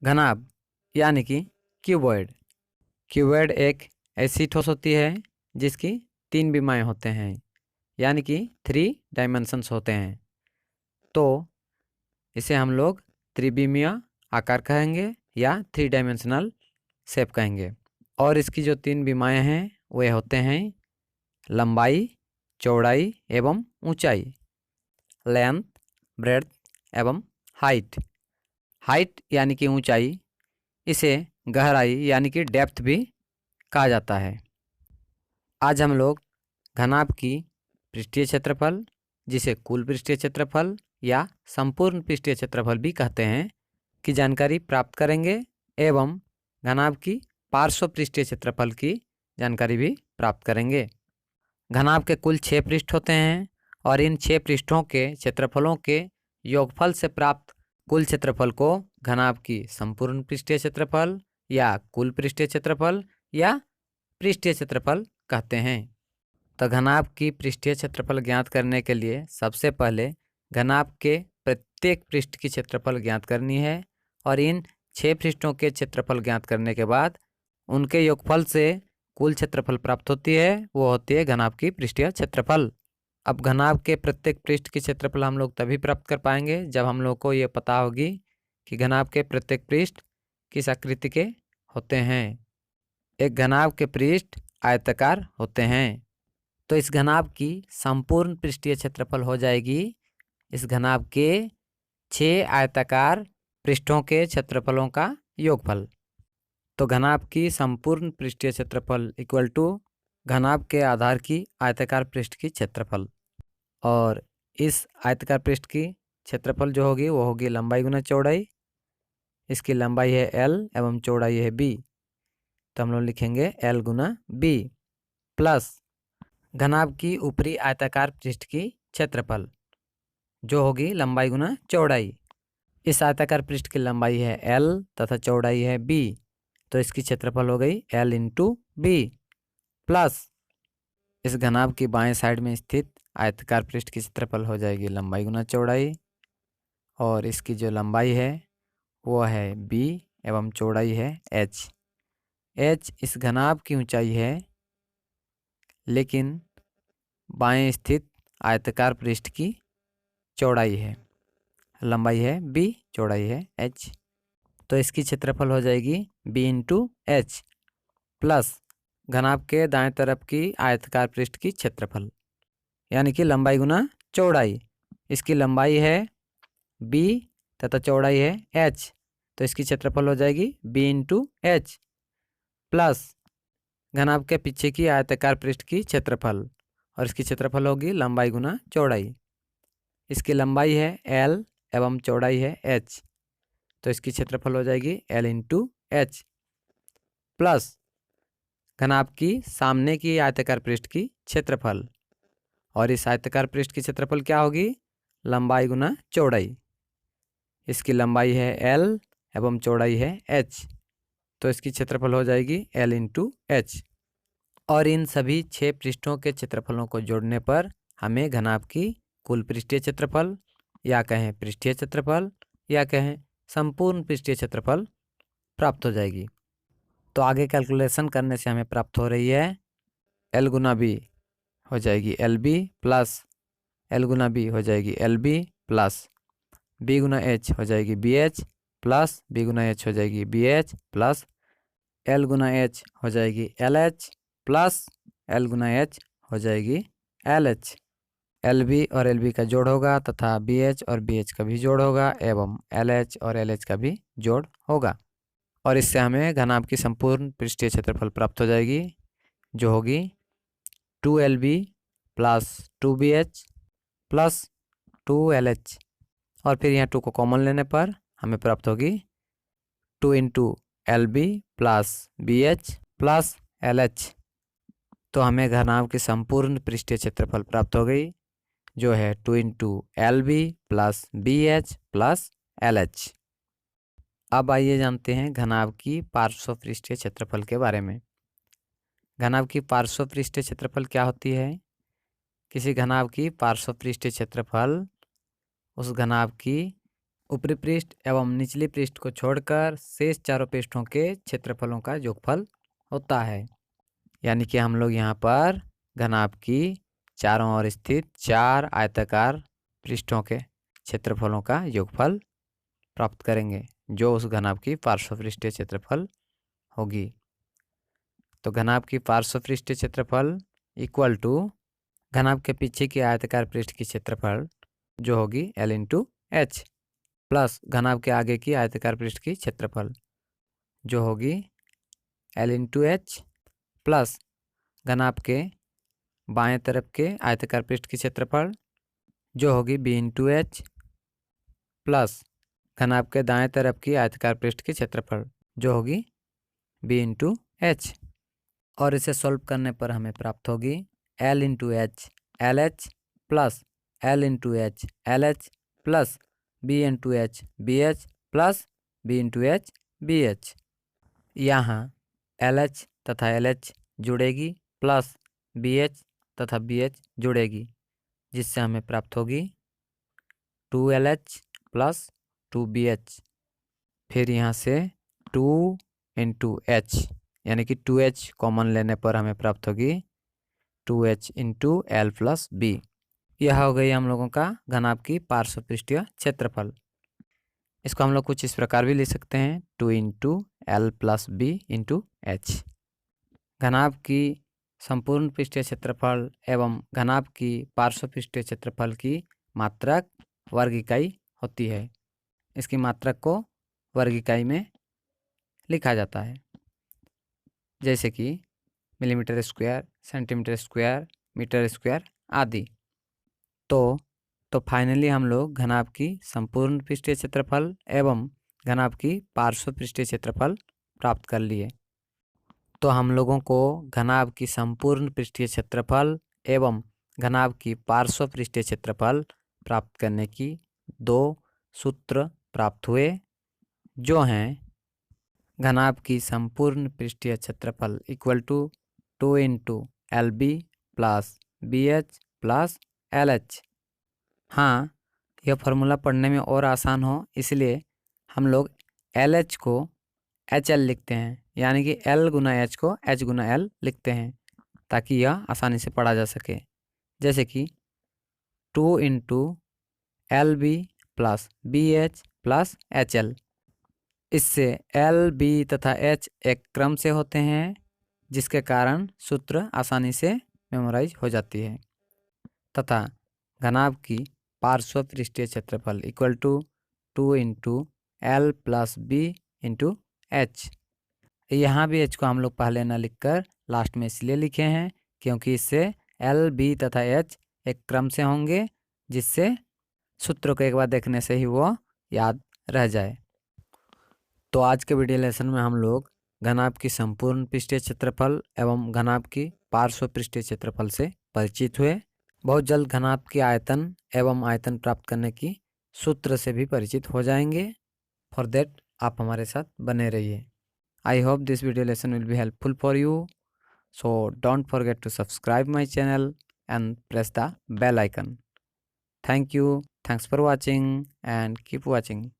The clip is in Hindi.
घनाभ यानी कि क्यूबॉइड। क्यूबॉइड एक ऐसी ठोस होती है जिसकी 3 विमाएँ होते हैं, यानी कि 3 डायमेंशंस होते हैं। तो इसे हम लोग त्रिविमीय आकार कहेंगे या 3 डायमेंशनल शेप कहेंगे। और इसकी जो 3 विमाएँ हैं वे होते हैं लंबाई, चौड़ाई एवं ऊंचाई, लेंथ, ब्रेड्थ एवं हाइट। हाइट यानी कि ऊंचाई, इसे गहराई यानी कि डेप्थ भी कहा जाता है। आज हम लोग घनाभ की पृष्ठीय क्षेत्रफल, जिसे कुल पृष्ठीय क्षेत्रफल या संपूर्ण पृष्ठीय क्षेत्रफल भी कहते हैं, की जानकारी प्राप्त करेंगे एवं घनाभ की पार्श्व पृष्ठीय क्षेत्रफल की जानकारी भी प्राप्त करेंगे। घनाभ के कुल 6 पृष्ठ होते हैं और इन 6 पृष्ठों के क्षेत्रफलों के योगफल से प्राप्त कुल क्षेत्रफल को घनाभ की संपूर्ण पृष्ठीय क्षेत्रफल या कुल पृष्ठीय क्षेत्रफल या पृष्ठीय क्षेत्रफल कहते हैं। तो घनाभ की पृष्ठीय क्षेत्रफल ज्ञात करने के लिए सबसे पहले घनाभ के प्रत्येक पृष्ठ की क्षेत्रफल ज्ञात करनी है और इन 6 पृष्ठों के क्षेत्रफल ज्ञात करने के बाद उनके योगफल से कुल क्षेत्रफल प्राप्त होती है, वो होती है घनाभ की पृष्ठीय क्षेत्रफल। अब घनाभ के प्रत्येक पृष्ठ की क्षेत्रफल हम लोग तभी प्राप्त कर पाएंगे जब हम लोग को ये पता होगी कि घनाभ के प्रत्येक पृष्ठ किस आकृति के होते हैं। एक घनाभ के पृष्ठ आयताकार होते हैं, तो इस घनाभ की संपूर्ण पृष्ठीय क्षेत्रफल हो जाएगी इस घनाभ के 6 आयताकार पृष्ठों के क्षेत्रफलों का योगफल। तो घनाभ की संपूर्ण पृष्ठीय क्षेत्रफल इक्वल टू घनाभ के आधार की आयताकार पृष्ठ की क्षेत्रफल। और इस आयताकार पृष्ठ की क्षेत्रफल जो होगी वो होगी लंबाई गुना चौड़ाई। इसकी लंबाई है L एवं चौड़ाई है B, तो हम लोग लिखेंगे L गुना B प्लस घनाभ की ऊपरी आयताकार पृष्ठ की क्षेत्रफल जो होगी लंबाई गुना चौड़ाई। इस आयताकार पृष्ठ की लंबाई है L तथा चौड़ाई है B, तो इसकी क्षेत्रफल हो गई L इंटू B प्लस इस घनाभ की बाएं साइड में स्थित आयताकार पृष्ठ की क्षेत्रफल हो जाएगी लंबाई गुना चौड़ाई, और इसकी जो लंबाई है वो है B एवं चौड़ाई है H। H इस घनाभ की ऊंचाई है, लेकिन बाएं स्थित आयताकार पृष्ठ की चौड़ाई है। लंबाई है B, चौड़ाई है H, तो इसकी क्षेत्रफल हो जाएगी B इंटू H प्लस घनाभ के दाएं तरफ की आयताकार पृष्ठ की क्षेत्रफल यानी कि लंबाई गुना चौड़ाई। इसकी लंबाई है B तथा चौड़ाई है H, तो इसकी क्षेत्रफल हो जाएगी B इंटू H प्लस घनाभ के पीछे की आयताकार पृष्ठ की क्षेत्रफल, और इसकी क्षेत्रफल होगी लंबाई गुना चौड़ाई। इसकी लंबाई है L एवं चौड़ाई है H, तो इसकी क्षेत्रफल हो जाएगी L इंटू H प्लस घनाभ की सामने की आयताकार पृष्ठ की क्षेत्रफल, और इस आयताकार पृष्ठ की क्षेत्रफल क्या होगी लंबाई गुना चौड़ाई। इसकी लंबाई है L एवं चौड़ाई है H, तो इसकी क्षेत्रफल हो जाएगी L इंटू H। और इन सभी 6 पृष्ठों के क्षेत्रफलों को जोड़ने पर हमें घनाभ की कुल पृष्ठीय क्षेत्रफल या कहें पृष्ठीय क्षेत्रफल या कहें संपूर्ण पृष्ठीय क्षेत्रफल प्राप्त हो जाएगी। तो आगे कैलकुलेशन करने से हमें प्राप्त हो रही है L गुना B हो जाएगी LB प्लस L गुना B हो जाएगी LB प्लस B गुना H हो जाएगी BH प्लस B गुना H हो जाएगी BH प्लस L गुना H हो जाएगी LH प्लस L गुना H हो जाएगी LH। LB और LB का जोड़ होगा तथा BH और BH का भी जोड़ होगा एवं LH और LH का भी जोड़ होगा, और इससे हमें घनाभ की संपूर्ण पृष्ठीय क्षेत्रफल प्राप्त हो जाएगी जो होगी 2LB plus 2BH plus 2LH, और फिर यहाँ 2 को कॉमन लेने पर हमें प्राप्त होगी 2 into LB plus BH plus LH। तो हमें घनाभ की संपूर्ण पृष्ठीय क्षेत्रफल प्राप्त हो गई जो है 2 into LB plus BH plus LH। अब आइए जानते हैं घनाभ की पार्श्व पृष्ठीय क्षेत्रफल के बारे में। घनाभ की पार्श्व पृष्ठीय क्षेत्रफल क्या होती है? किसी घनाभ की पार्श्व पृष्ठीय क्षेत्रफल उस घनाभ की ऊपरी पृष्ठ एवं निचली पृष्ठ को छोड़कर शेष चारों पृष्ठों के क्षेत्रफलों का योगफल होता है। यानी कि हम लोग यहाँ पर घनाभ की चारों ओर स्थित 4 आयताकार पृष्ठों के क्षेत्रफलों का योगफल प्राप्त करेंगे, जो उस घनाभ की पार्श्वपृष्ठीय क्षेत्रफल होगी। तो घनाभ की पार्श्वपृष्ठीय क्षेत्रफल इक्वल टू घनाभ के पीछे की आयताकार पृष्ठ की क्षेत्रफल जो होगी L इंटू एच, प्लस घनाभ के आगे की आयताकार पृष्ठ की क्षेत्रफल जो होगी L इंटू एच, प्लस घनाभ के बाएं तरफ के आयताकार पृष्ठ की क्षेत्रफल जो होगी B इंटू एच, प्लस घनाभ के दाएं तरफ की आयताकार पृष्ठ की क्षेत्रफल जो होगी B इंटू एच। और इसे सॉल्व करने पर हमें प्राप्त होगी L into H L H, plus L into H L H, plus B into H B H, plus B into H B H. यहाँ LH तथा LH जुड़ेगी, प्लस BH तथा BH जुड़ेगी, जिससे हमें प्राप्त होगी 2LH प्लस 2BH। फिर यहाँ से 2 इंटू एच यानी कि 2H कॉमन लेने पर हमें प्राप्त होगी 2H into L plus B। यह हो गई हम लोगों का घनाभ की पार्श्वपृष्ठीय क्षेत्रफल। इसको हम लोग कुछ इस प्रकार भी लिख सकते हैं 2 into L plus B into H. घनाभ की संपूर्ण पृष्ठीय क्षेत्रफल एवं घनाभ की पार्श्वपृष्ठीय क्षेत्रफल की मात्रक वर्ग इकाई होती है। इसकी मात्रक को वर्ग इकाई में लिखा जाता है, जैसे कि millimetre square, centimetre square, metre square आदि। तो फाइनली हम लोग घनाभ की संपूर्ण पृष्ठीय क्षेत्रफल एवं घनाभ की पार्श्व पृष्ठीय क्षेत्रफल प्राप्त कर लिए। तो हम लोगों को घनाभ की संपूर्ण पृष्ठीय क्षेत्रफल एवं घनाभ की पार्श्व पृष्ठीय क्षेत्रफल प्राप्त करने की 2 सूत्र प्राप्त हुए, जो हैं घनाभ की संपूर्ण पृष्ठीय क्षेत्रफल equal to 2 into L B plus B H plus L H. हाँ, यह फार्मूला पढ़ने में और आसान हो इसलिए हम लोग एल एच को एच एल लिखते हैं, यानी कि एल गुना एच को एच गुना एल लिखते हैं ताकि यह आसानी से पढ़ा जा सके। जैसे कि 2 into L B plus B H plus H L. इससे एल बी तथा एच एक क्रम से होते हैं, जिसके कारण सूत्र आसानी से मेमोराइज हो जाती है। तथा घनाभ की पार्श्व पृष्ठीय क्षेत्रफल equal to 2 into L plus B into H. यहाँ भी एच को हम लोग पहले न लिखकर लास्ट में इसलिए लिखे हैं क्योंकि इससे एल बी तथा एच एक क्रम से होंगे, जिससे सूत्र को एक बार देखने से ही वो याद रह जाए। तो आज के वीडियो लेसन में हम लोग घनाभ की संपूर्ण पृष्ठीय क्षेत्रफल एवं घनाभ की पार्श्व पृष्ठीय क्षेत्रफल से परिचित हुए। बहुत जल्द घनाभ की आयतन एवं आयतन प्राप्त करने की सूत्र से भी परिचित हो जाएंगे। फॉर दैट आप हमारे साथ बने रहिए। I hope this video lesson will be helpful for you, so don't forget to subscribe my channel and press the bell icon. Thank you, thanks for watching and keep watching.